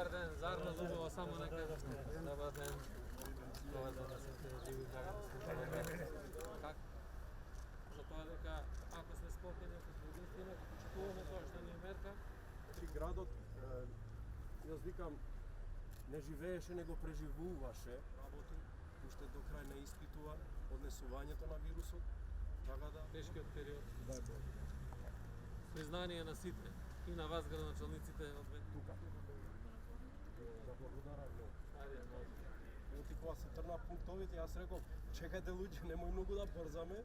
Добар ден, зарно зубово само нека. Добар ден. Добар ден на сите живи граѓани. Как? За тоа дека ако сме спокојни, ако сме единствени, ако почитуваме тоа што ни е мерка, Значи градот, јас викам, не живееше, него преживуваше, работи, уште до крај не испитува однесувањето на вирусот, така да тешкиот период. дај Бог. Признание на сите и на вас градоначалниците од Тука. Да благодарам многу. Ајде, може. Оти кога се трна пунктовите, јас реков, чекајте луѓе, немој многу да брзаме.